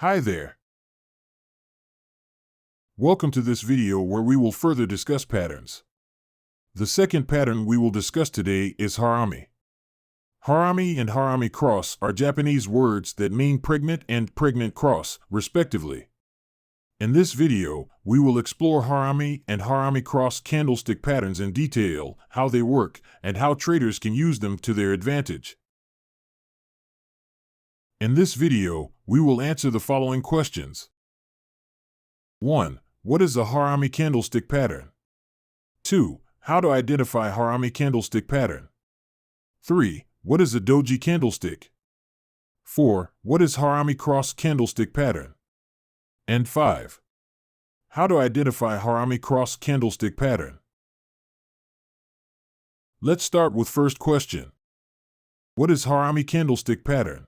Hi there. Welcome to this video where we will further discuss patterns. The second pattern we will discuss today is Harami. Harami and Harami cross are Japanese words that mean pregnant and pregnant cross, respectively. In this video, we will explore Harami and Harami cross candlestick patterns in detail, how they work, and how traders can use them to their advantage. In this video, we will answer the following questions. 1. What is a Harami candlestick pattern? 2. How to identify Harami candlestick pattern? 3. What is a doji candlestick? 4. What is Harami cross candlestick pattern? And 5. How to identify Harami cross candlestick pattern? Let's start with first question. What is Harami candlestick pattern?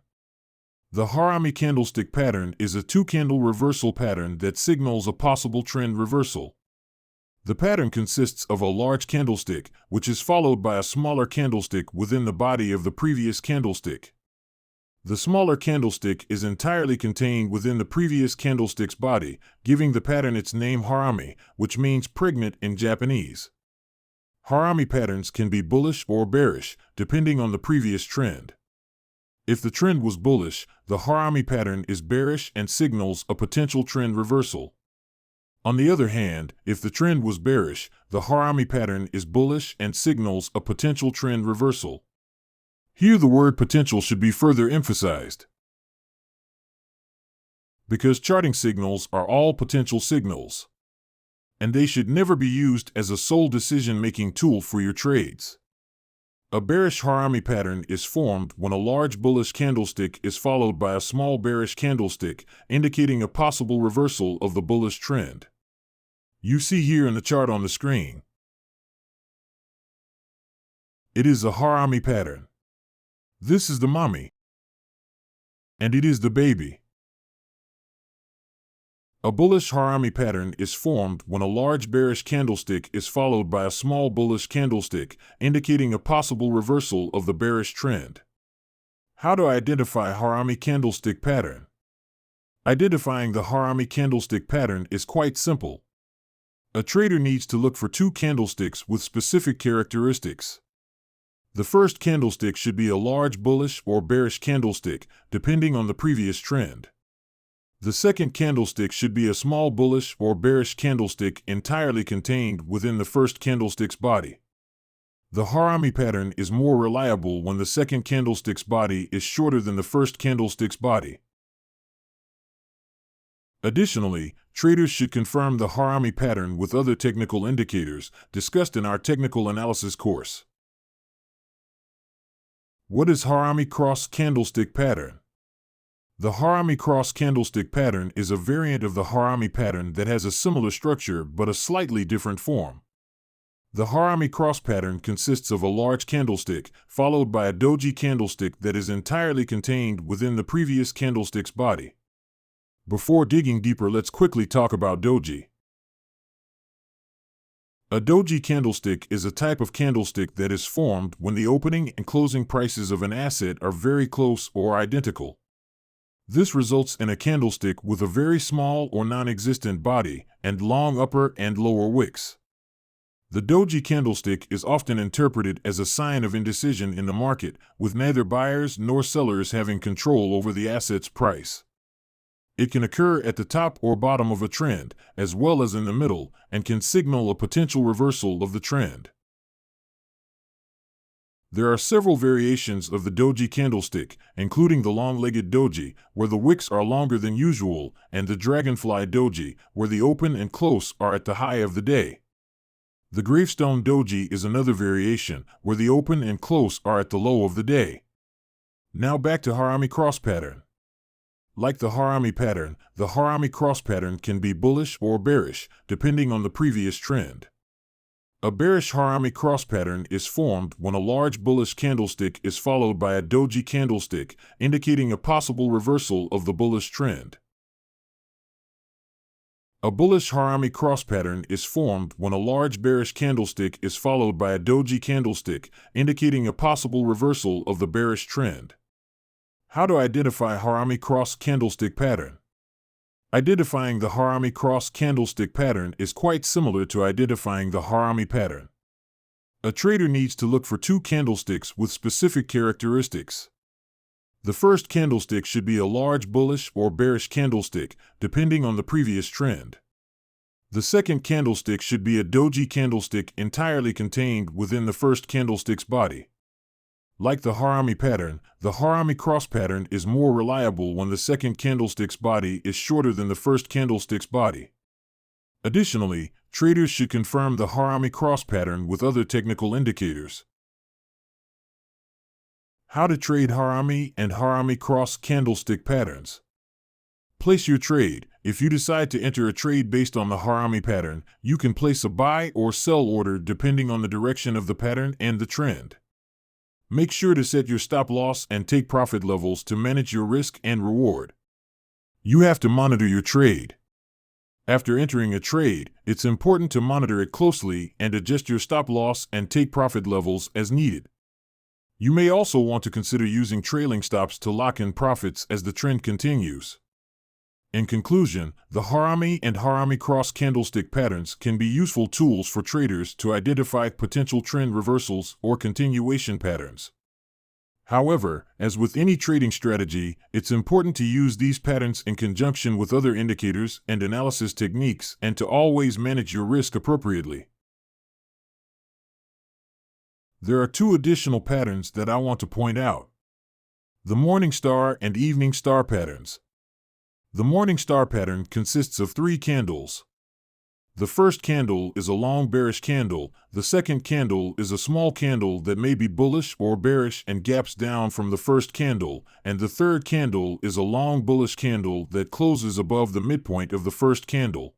The Harami candlestick pattern is a two-candle reversal pattern that signals a possible trend reversal. The pattern consists of a large candlestick, which is followed by a smaller candlestick within the body of the previous candlestick. The smaller candlestick is entirely contained within the previous candlestick's body, giving the pattern its name Harami, which means pregnant in Japanese. Harami patterns can be bullish or bearish, depending on the previous trend. If the trend was bullish, the Harami pattern is bearish and signals a potential trend reversal. On the other hand, if the trend was bearish, the Harami pattern is bullish and signals a potential trend reversal. Here the word potential should be further emphasized, because charting signals are all potential signals, and they should never be used as a sole decision-making tool for your trades. A bearish Harami pattern is formed when a large bullish candlestick is followed by a small bearish candlestick, indicating a possible reversal of the bullish trend. You see here in the chart on the screen. It is a Harami pattern. This is the mommy, and it is the baby. A bullish Harami pattern is formed when a large bearish candlestick is followed by a small bullish candlestick, indicating a possible reversal of the bearish trend. How to identify Harami candlestick pattern? Identifying the Harami candlestick pattern is quite simple. A trader needs to look for two candlesticks with specific characteristics. The first candlestick should be a large bullish or bearish candlestick, depending on the previous trend. The second candlestick should be a small bullish or bearish candlestick entirely contained within the first candlestick's body. The Harami pattern is more reliable when the second candlestick's body is shorter than the first candlestick's body. Additionally, traders should confirm the Harami pattern with other technical indicators discussed in our technical analysis course. What is Harami cross candlestick pattern? The Harami cross candlestick pattern is a variant of the Harami pattern that has a similar structure but a slightly different form. The Harami cross pattern consists of a large candlestick, followed by a doji candlestick that is entirely contained within the previous candlestick's body. Before digging deeper, let's quickly talk about doji. A doji candlestick is a type of candlestick that is formed when the opening and closing prices of an asset are very close or identical. This results in a candlestick with a very small or non-existent body and long upper and lower wicks. The doji candlestick is often interpreted as a sign of indecision in the market, with neither buyers nor sellers having control over the asset's price. It can occur at the top or bottom of a trend, as well as in the middle, and can signal a potential reversal of the trend. There are several variations of the doji candlestick, including the long-legged doji, where the wicks are longer than usual, and the dragonfly doji, where the open and close are at the high of the day. The gravestone doji is another variation, where the open and close are at the low of the day. Now back to Harami cross pattern. Like the Harami pattern, the Harami cross pattern can be bullish or bearish, depending on the previous trend. A bearish Harami cross pattern is formed when a large bullish candlestick is followed by a doji candlestick, indicating a possible reversal of the bullish trend. A bullish Harami cross pattern is formed when a large bearish candlestick is followed by a doji candlestick, indicating a possible reversal of the bearish trend. How to identify Harami cross candlestick pattern? Identifying the Harami cross candlestick pattern is quite similar to identifying the Harami pattern. A trader needs to look for two candlesticks with specific characteristics. The first candlestick should be a large bullish or bearish candlestick, depending on the previous trend. The second candlestick should be a doji candlestick entirely contained within the first candlestick's body. Like the Harami pattern, the Harami cross pattern is more reliable when the second candlestick's body is shorter than the first candlestick's body. Additionally, traders should confirm the Harami cross pattern with other technical indicators. How to trade Harami and Harami cross candlestick patterns. Place your trade. If you decide to enter a trade based on the Harami pattern, you can place a buy or sell order depending on the direction of the pattern and the trend. Make sure to set your stop loss and take profit levels to manage your risk and reward. You have to monitor your trade. After entering a trade, it's important to monitor it closely and adjust your stop loss and take profit levels as needed. You may also want to consider using trailing stops to lock in profits as the trend continues. In conclusion, the Harami and Harami cross candlestick patterns can be useful tools for traders to identify potential trend reversals or continuation patterns. However, as with any trading strategy, it's important to use these patterns in conjunction with other indicators and analysis techniques and to always manage your risk appropriately. There are two additional patterns that I want to point out: the morning star and evening star patterns. The morning star pattern consists of 3 candles. The first candle is a long bearish candle, the second candle is a small candle that may be bullish or bearish and gaps down from the first candle, and the third candle is a long bullish candle that closes above the midpoint of the first candle.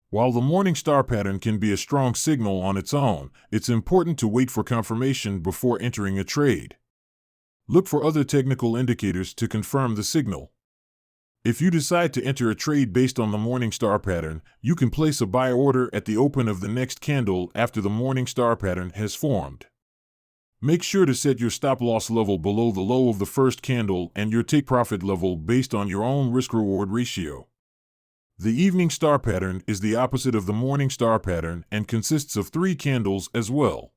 While the morning star pattern can be a strong signal on its own, it's important to wait for confirmation before entering a trade. Look for other technical indicators to confirm the signal. If you decide to enter a trade based on the morning star pattern, you can place a buy order at the open of the next candle after the morning star pattern has formed. Make sure to set your stop loss level below the low of the first candle and your take profit level based on your own risk-reward ratio. The evening star pattern is the opposite of the morning star pattern and consists of 3 candles as well.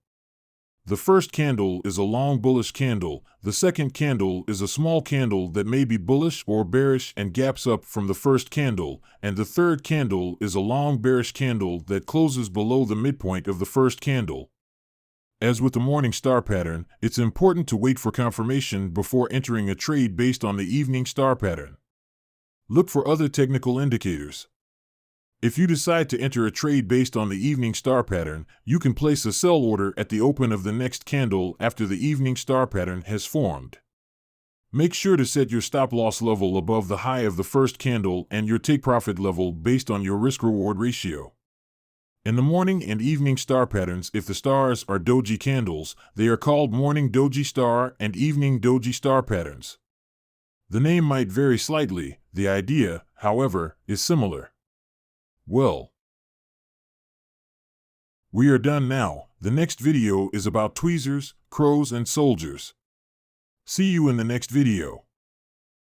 The first candle is a long bullish candle, the second candle is a small candle that may be bullish or bearish and gaps up from the first candle, and the third candle is a long bearish candle that closes below the midpoint of the first candle. As with the morning star pattern, it's important to wait for confirmation before entering a trade based on the evening star pattern. Look for other technical indicators. If you decide to enter a trade based on the evening star pattern, you can place a sell order at the open of the next candle after the evening star pattern has formed. Make sure to set your stop loss level above the high of the first candle and your take profit level based on your risk-reward ratio. In the morning and evening star patterns, if the stars are doji candles, they are called morning doji star and evening doji star patterns. The name might vary slightly, the idea, however, is similar. Well, we are done now. The next video is about tweezers, crows, and soldiers. See you in the next video.